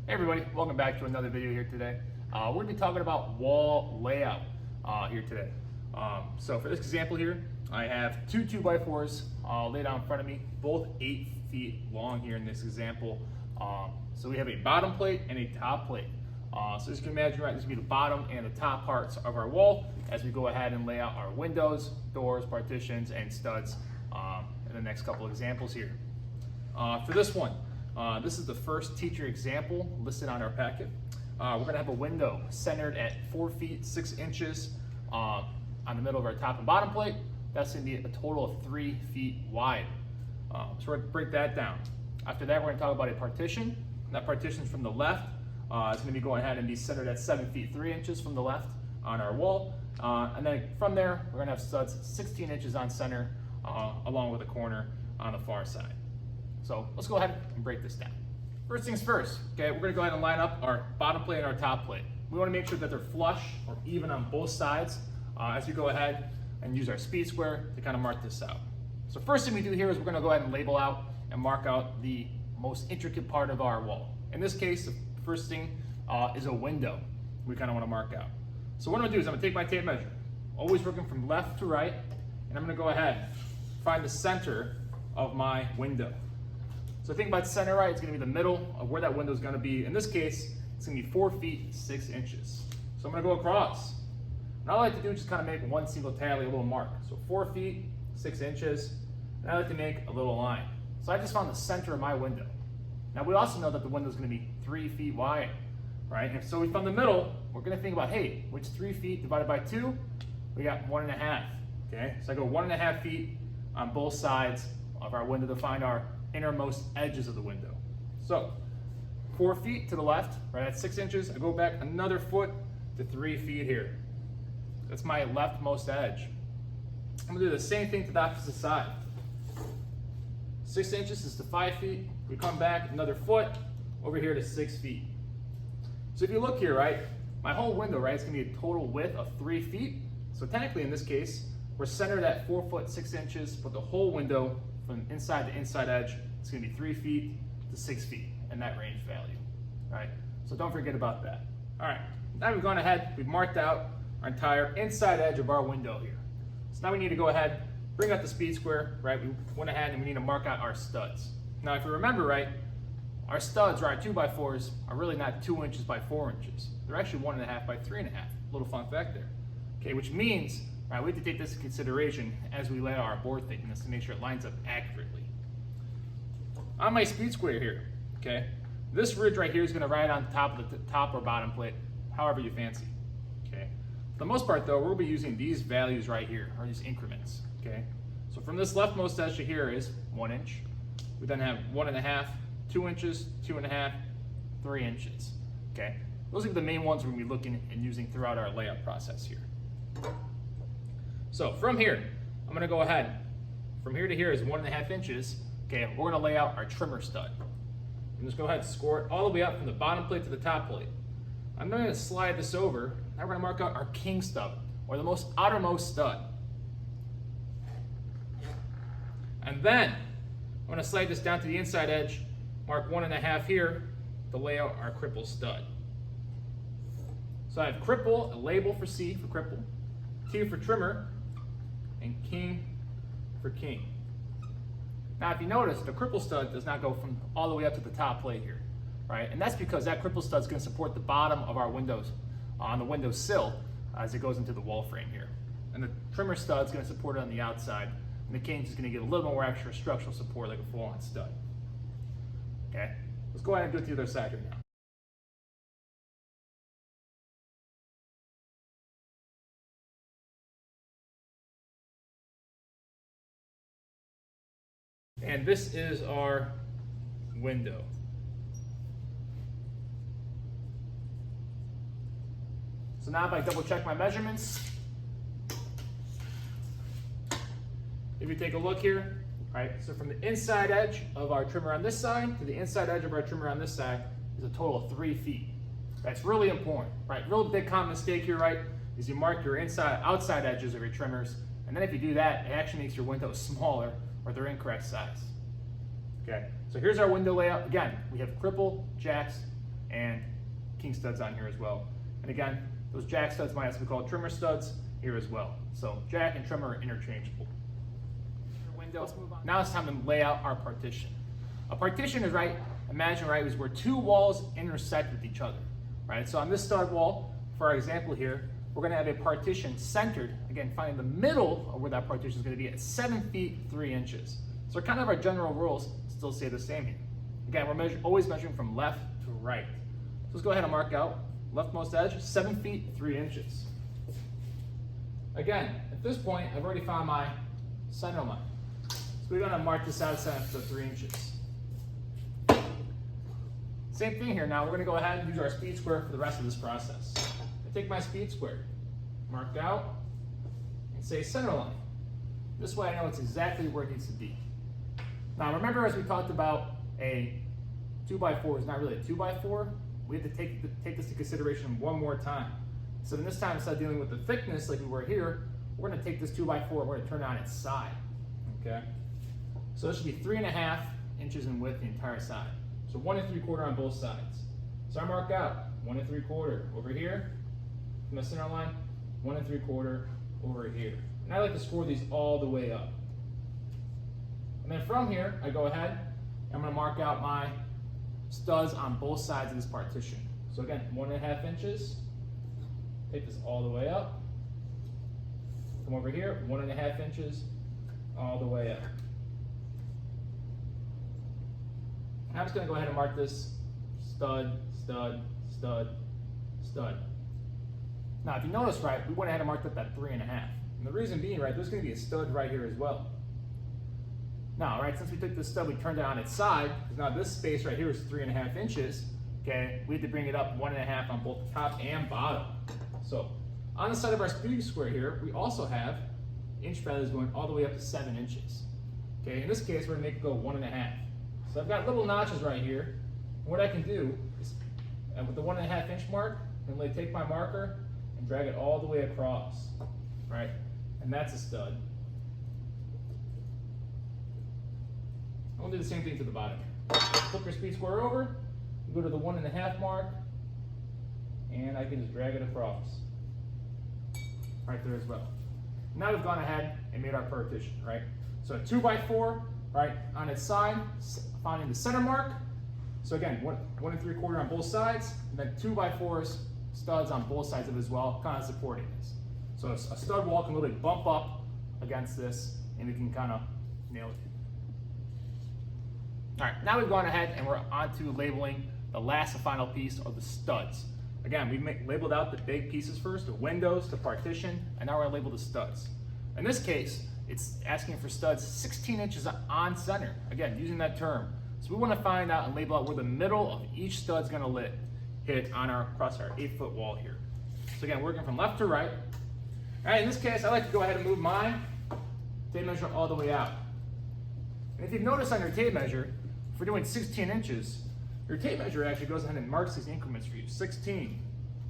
Hey everybody, welcome back to another video here today. We're going to be talking about wall layout here today. So for this example here, I have two 2x4s laid out in front of me, both 8 feet long here in this example. So we have a bottom plate and a top plate. So as you can imagine, right, this will be the bottom and the top parts of our wall as we go ahead and lay out our windows, doors, partitions, and studs in the next couple examples here. For this one, this is the first teacher example listed on our packet. We're going to have a window centered at 4 feet 6 inches on the middle of our top and bottom plate. That's going to be a total of 3 feet wide. So we're going to break that down. After that, we're going to talk about a partition. That partition from the left is going to be going ahead and be centered at 7 feet 3 inches from the left on our wall. And then from there, we're going to have studs 16 inches on center along with a corner on the far side. So let's go ahead and break this down. First things first, okay, we're going to go ahead and line up our bottom plate and our top plate. We want to make sure that they're flush or even on both sides as we go ahead and use our speed square to kind of mark this out. So first thing we do here is we're going to go ahead and label out and mark out the most intricate part of our wall. In this case, the first thing is a window we kind of want to mark out. So what I'm going to do is I'm going to take my tape measure, always working from left to right, and I'm going to go ahead and find the center of my window. So think about center right, it's going to be the middle of where that window is going to be. In this case, it's going to be 4 feet 6 inches. So I'm going to go across. And all I like to do is just kind of make one single tally, a little mark. So 4 feet 6 inches, and I like to make a little line. So I just found the center of my window. Now we also know that the window is going to be 3 feet wide, right? And so we found the middle, we're going to think about, hey, which 3 feet divided by 2? We got 1.5, okay? So I go 1.5 feet on both sides of our window to find our innermost edges of the window. So 4 feet to the left, right at 6 inches, I go back another foot to 3 feet here. That's my leftmost edge. I'm gonna do the same thing to the opposite side. 6 inches is to 5 feet. We come back another foot over here to 6 feet. So if you look here, right, my whole window, right, it's gonna be a total width of 3 feet. So technically in this case, we're centered at 4 foot 6 inches, but the whole window from inside to inside edge, it's going to be 3 feet to 6 feet in that range value. All right, so don't forget about that. All right, now we've gone ahead, we've marked out our entire inside edge of our window here. So now we need to go ahead, bring out the speed square, right? We went ahead and we need to mark out our studs. Now, if you remember, right, our studs, right, 2x4s are really not 2 inches by 4 inches. They're actually 1.5 by 3.5. Little fun fact there. Okay, which means, right, we have to take this into consideration as we lay out our board thickness to make sure it lines up accurately. On my speed square here, okay, this ridge right here is going to ride on top of the top or bottom plate, however you fancy. Okay, for the most part though, we'll be using these values right here, or these increments. Okay, so from this leftmost edge to here is 1 inch. We then have 1.5, 2 inches, 2.5, 3 inches. Okay, those are the main ones we're going to be looking and using throughout our layout process here. So from here, I'm going to go ahead. From here to here is 1.5 inches. Okay, we're going to lay out our trimmer stud. I'm just go ahead and score it all the way up from the bottom plate to the top plate. I'm going to slide this over. Now we're going to mark out our king stub, or the most outermost stud. And then I'm going to slide this down to the inside edge, mark 1.5 here to lay out our cripple stud. So I have cripple, a label for C for cripple, T for trimmer, and king for king. Now if you notice, the cripple stud does not go from all the way up to the top plate here, right? And that's because that cripple stud is going to support the bottom of our windows on the window sill as it goes into the wall frame here. And the trimmer stud is going to support it on the outside, and the king is going to get a little more extra structural support like a full-on stud. Okay, let's go ahead and do it to the other side here now. And this is our window. So now if I double check my measurements, if you take a look here, right, so from the inside edge of our trimmer on this side to the inside edge of our trimmer on this side is a total of 3 feet. That's really important, right? Real big common mistake here, right, is you mark your outside edges of your trimmers, and then if you do that, it actually makes your windows smaller or their incorrect size. Okay, so here's our window layout. Again, we have cripple, jacks, and king studs on here as well. And again, those jack studs might also be called trimmer studs here as well. So jack and trimmer are interchangeable. Now it's time to lay out our partition. A partition is, right, imagine, right, is where two walls intersect with each other, right? So on this stud wall, for our example here, we're gonna have a partition centered, again, finding the middle of where that partition is gonna be at 7 feet 3 inches. So kind of our general rules still stay the same here. Again, we're always measuring from left to right. So let's go ahead and mark out leftmost edge, 7 feet 3 inches. Again, at this point, I've already found my center line. So we're gonna mark this out center for 3 inches. Same thing here now, we're gonna go ahead and use our speed square for the rest of this process. I take my speed square, mark out, and say center line. This way I know it's exactly where it needs to be. Now remember, as we talked about, a 2x4 is not really a 2x4. We have to take this into consideration one more time. So then this time, instead of dealing with the thickness like we were here, we're gonna take this 2x4 and we're gonna turn it on its side, okay? So this should be 3.5 inches in width the entire side. So 1 3/4 on both sides. So I mark out 1 3/4 over here, from the center line, 1 3/4 over here. And I like to score these all the way up. And then from here, I go ahead, and I'm gonna mark out my studs on both sides of this partition. So again, 1.5 inches, take this all the way up. Come over here, 1.5 inches, all the way up. And I'm just gonna go ahead and mark this stud, stud, stud, stud. Now, if you notice, right, we went ahead and marked up that 3.5. And the reason being, right, there's gonna be a stud right here as well. Now, right, since we took this stud, we turned it on its side, because now this space right here is 3.5 inches, okay? We had to bring it up 1.5 on both the top and bottom. So, on the side of our speed square here, we also have inch feathers going all the way up to 7 inches. Okay, in this case, we're gonna make it go 1.5. So I've got little notches right here. And what I can do is, with the 1.5 inch mark, I'm gonna take my marker and drag it all the way across, right? And that's a stud. I'm gonna do the same thing to the bottom here. Flip your speed square over, go to the 1.5 mark, and I can just drag it across. Right there as well. Now we've gone ahead and made our partition, right? So a 2x4, right, on its side, finding the center mark. So again, 1 3/4 on both sides, and then 2x4s, studs on both sides of it as well, kind of supporting this. So a stud wall can really bump up against this, and we can kind of nail it. All right, now we've gone ahead and we're on to labeling the last and final piece of the studs. Again, we've labeled out the big pieces first, the windows, the partition, and now we're gonna label the studs. In this case, it's asking for studs 16 inches on center. Again, using that term. So we wanna find out and label out where the middle of each stud's gonna hit on across our 8-foot wall here. So again, working from left to right. All right, in this case, I like to go ahead and move my tape measure all the way out. And if you've noticed on your tape measure, if we're doing 16 inches, your tape measure actually goes ahead and marks these increments for you. 16,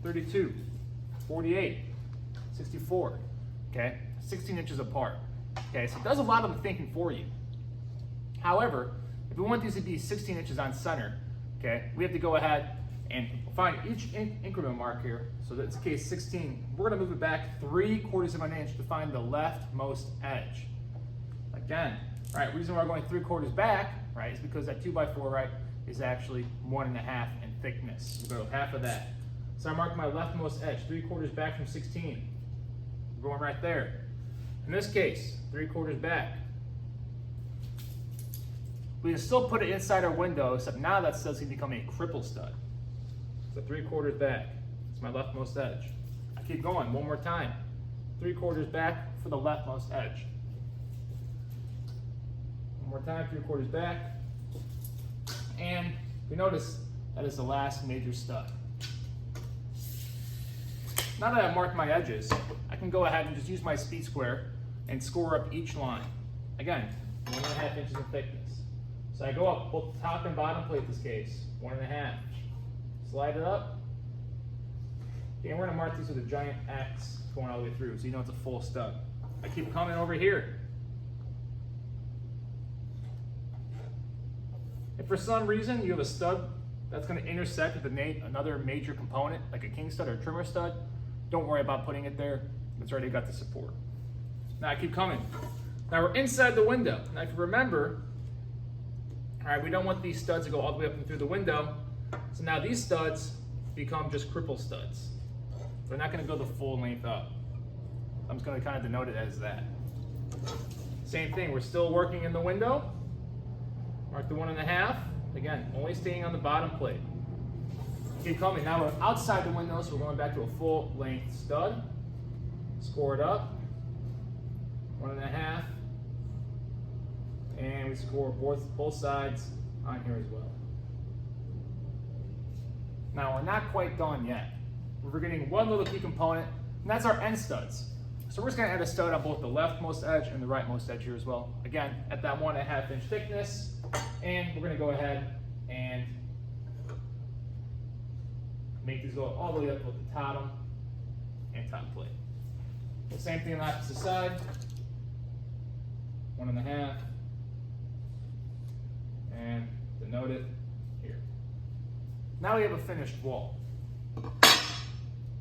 32, 48, 64, okay? 16 inches apart, okay? So it does a lot of the thinking for you. However, if we want these to be 16 inches on center, okay, we have to go ahead and find each increment mark here. So that's the case 16. We're gonna move it back 3/4 of an inch to find the leftmost edge. Again, right, reason why we're going 3/4 back, right, is because that 2x4, right, is actually 1.5 in thickness. We'll go half of that. So I mark my leftmost edge, 3/4 back from 16. We're going right there. In this case, 3/4 back. We can still put it inside our window, except now that stud's gonna become a cripple stud. So 3/4 back, it's my leftmost edge. I keep going, one more time. 3/4 back for the leftmost edge. One more time, 3/4 back. And we notice that is the last major stud. Now that I've marked my edges, I can go ahead and just use my speed square and score up each line. Again, 1.5 inches in thickness. So I go up both top and bottom plate in this case, 1.5. Slide it up. Okay, and we're gonna mark these with a giant X going all the way through, so you know it's a full stud. I keep coming over here. If for some reason you have a stud that's going to intersect with another major component, like a king stud or a trimmer stud, don't worry about putting it there. It's already got the support. Now I keep coming. Now we're inside the window. Now if you remember, all right, we don't want these studs to go all the way up and through the window. So now these studs become just cripple studs. They're not going to go the full length up. I'm just going to kind of denote it as that. Same thing, we're still working in the window. Mark the 1.5. Again, only staying on the bottom plate. Keep coming. Now we're outside the window, so we're going back to a full length stud. Score it up. 1.5. And we score both sides on here as well. Now we're not quite done yet. We're getting one little key component, and that's our end studs. So we're just going to add a stud on both the leftmost edge and the rightmost edge here as well. Again, at that 1.5 inch thickness, and we're going to go ahead and make these go all the way up to the bottom and top plate. The same thing on the opposite side. 1.5, and denote it here. Now we have a finished wall.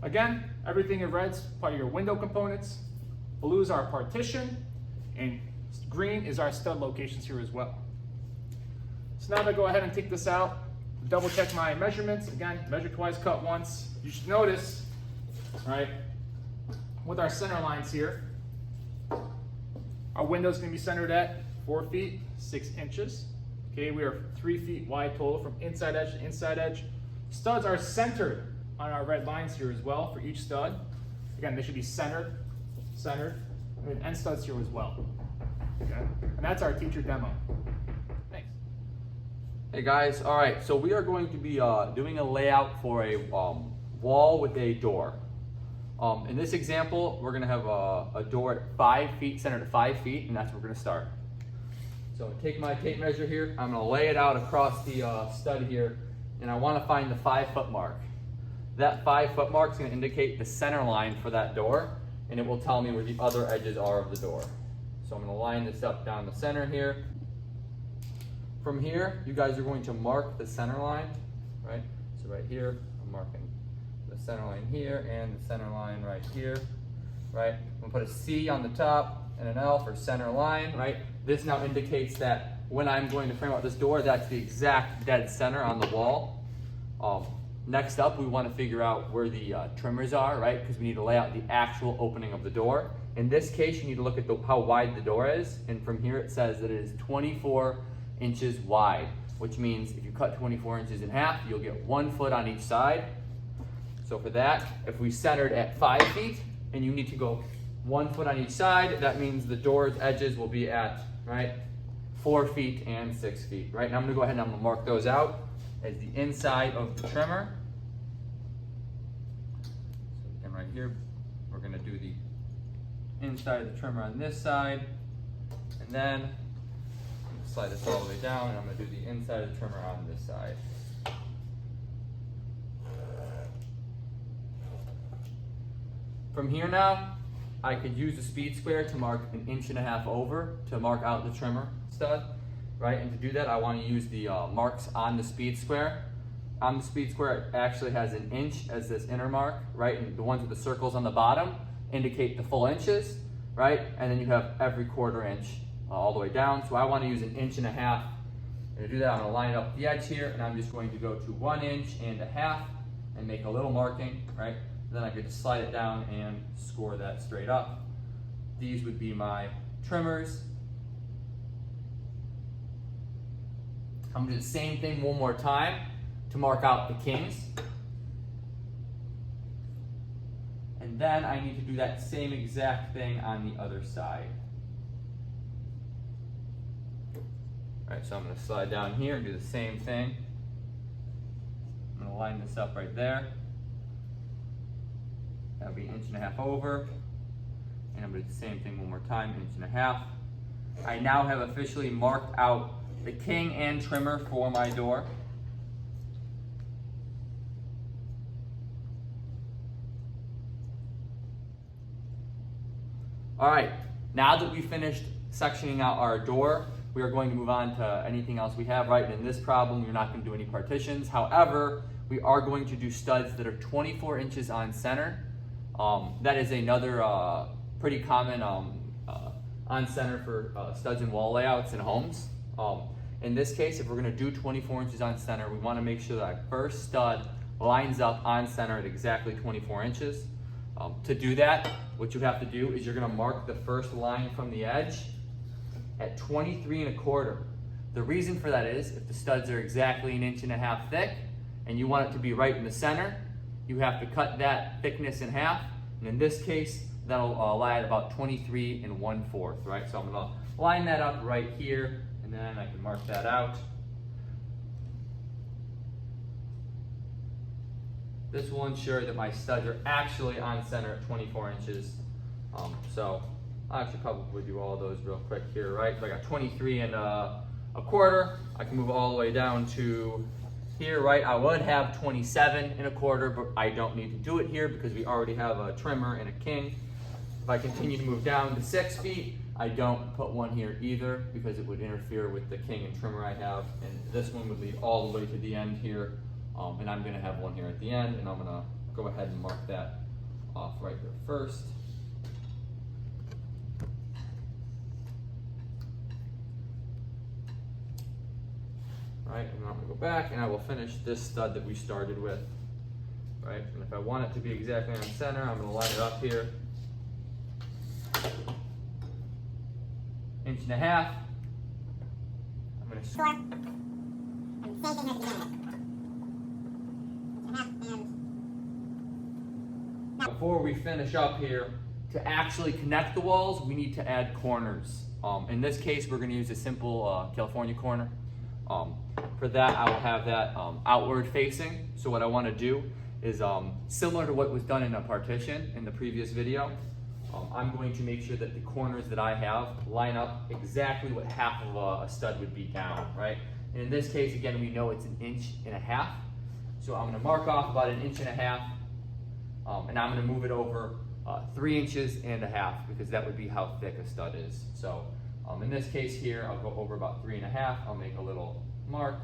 Again, everything in red's part of your window components. Blue is our partition, and green is our stud locations here as well. So now I'm going to go ahead and take this out, double check my measurements. Again, measure twice, cut once. You should notice, right, with our center lines here, our window is going to be centered at 4 feet 6 inches. Okay, we are 3 feet wide total from inside edge to inside edge. Studs are centered on our red lines here as well for each stud. Again, they should be centered, and end studs here as well. Okay, and that's our teacher demo. Thanks. Hey guys, all right, so we are going to be doing a layout for a wall with a door. In this example, we're gonna have a door at 5 feet, centered at 5 feet, and that's where we're gonna start. So I'm gonna take my tape measure here, I'm gonna lay it out across the stud here, and I wanna find the 5 foot mark. That 5 foot mark is gonna indicate the center line for that door, and it will tell me where the other edges are of the door. So I'm gonna line this up down the center here. From here, you guys are going to mark the center line, right? So right here, I'm marking the center line here and the center line right here, right? I'm gonna put a C on the top and an L for center line, right? This now indicates that when I'm going to frame out this door, that's the exact dead center on the wall. Next up, we want to figure out where the trimmers are, right? Because we need to lay out the actual opening of the door. In this case, you need to look at how wide the door is. And from here, it says that it is 24 inches wide, which means if you cut 24 inches in half, you'll get 1 foot on each side. So for that, if we centered at 5 feet and you need to go 1 foot on each side, that means the door's edges will be at, right, 4 feet and 6 feet, right? Now I'm gonna go ahead and I'm gonna mark those out as the inside of the trimmer. So again, right here, we're gonna do the inside of the trimmer on this side, and then I'm gonna slide this all the way down, and I'm gonna do the inside of the trimmer on this side. From here now, I could use the speed square to mark 1.5 inches over to mark out the trimmer stud, right? And to do that, I want to use the marks on the speed square. On the speed square, it actually has 1 inch as this inner mark, right? And the ones with the circles on the bottom indicate the full inches, right? And then you have every 1/4 inch all the way down. So I want to use 1.5 inches. And to do that, I'm going to line it up the edge here, and I'm just going to go to 1.5 inches and make a little marking, right? Then I could just slide it down and score that straight up. These would be my trimmers. I'm gonna do the same thing one more time to mark out the kings. And then I need to do that same exact thing on the other side. All right, so I'm gonna slide down here and do the same thing. I'm gonna line this up right there. That'll be 1.5 inches over. And I'm gonna do the same thing one more time, 1.5 inches. I now have officially marked out the king and trimmer for my door. All right, now that we finished sectioning out our door, we are going to move on to anything else we have, right? And in this problem, you're not going to do any partitions. However, we are going to do studs that are 24 inches on center. That is another pretty common on center for studs and wall layouts in homes. In this case, if we're going to do 24 inches on center, we want to make sure that our first stud lines up on center at exactly 24 inches. To do that, what you have to do is you're going to mark the first line from the edge at 23 1/4. The reason for that is if the studs are exactly 1.5 inches thick and you want it to be right in the center, you have to cut that thickness in half. And in this case, that'll lie at about 23 1/4, right? So I'm going to line that up right here, and then I can mark that out. This will ensure that my studs are actually on center at 24 inches. So I'll actually probably do all of those real quick here, right? So I got 23 1/4. I can move all the way down to here, right? I would have 27 1/4, but I don't need to do it here because we already have a trimmer and a king. If I continue to move down to 6 feet, I don't put one here either because it would interfere with the king and trimmer I have. And this one would lead all the way to the end here. And I'm going to have one here at the end, and I'm going to go ahead and mark that off right here first. Right, and then I'm going to go back and I will finish this stud that we started with. Right, and if I want it to be exactly on center, I'm going to line it up here. 1.5 inches. I'm going to Same thing at the beginning. Before we finish up here, to actually connect the walls, we need to add corners. In this case, we're going to use a simple California corner. For that, I will have that outward facing. So what I want to do is similar to what was done in a partition in the previous video. I'm going to make sure that the corners that I have line up exactly what half of a stud would be down, right? And in this case, again, we know it's 1.5 inches. So I'm going to mark off about 1.5 inches, and I'm going to move it over 3.5 inches because that would be how thick a stud is. So in this case here, I'll go over about 3.5. I'll make a little mark.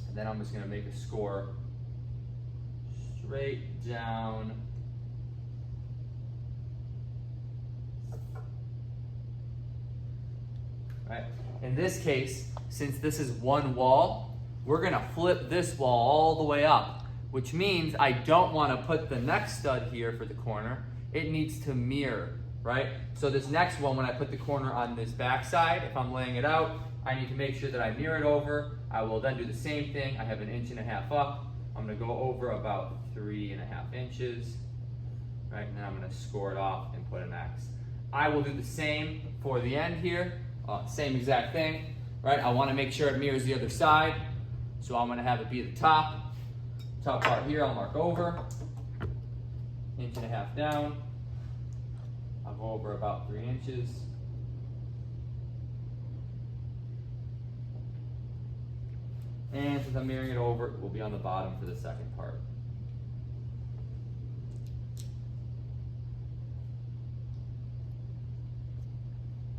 And then I'm just going to make a score straight down. Right. In this case, since this is one wall, we're going to flip this wall all the way up, which means I don't want to put the next stud here for the corner. It needs to mirror, right? So this next one, when I put the corner on this back side, if I'm laying it out, I need to make sure that I mirror it over. I will then do the same thing. I have 1.5 inches up. I'm going to go over about 3.5 inches, right? And then I'm going to score it off and put an X. I will do the same for the end here. Same exact thing, right? I want to make sure it mirrors the other side. So I'm going to have it be the top part here. I'll mark over, 1.5 inches down. I'll go over about 3 inches. And since I'm mirroring it over, it will be on the bottom for the second part.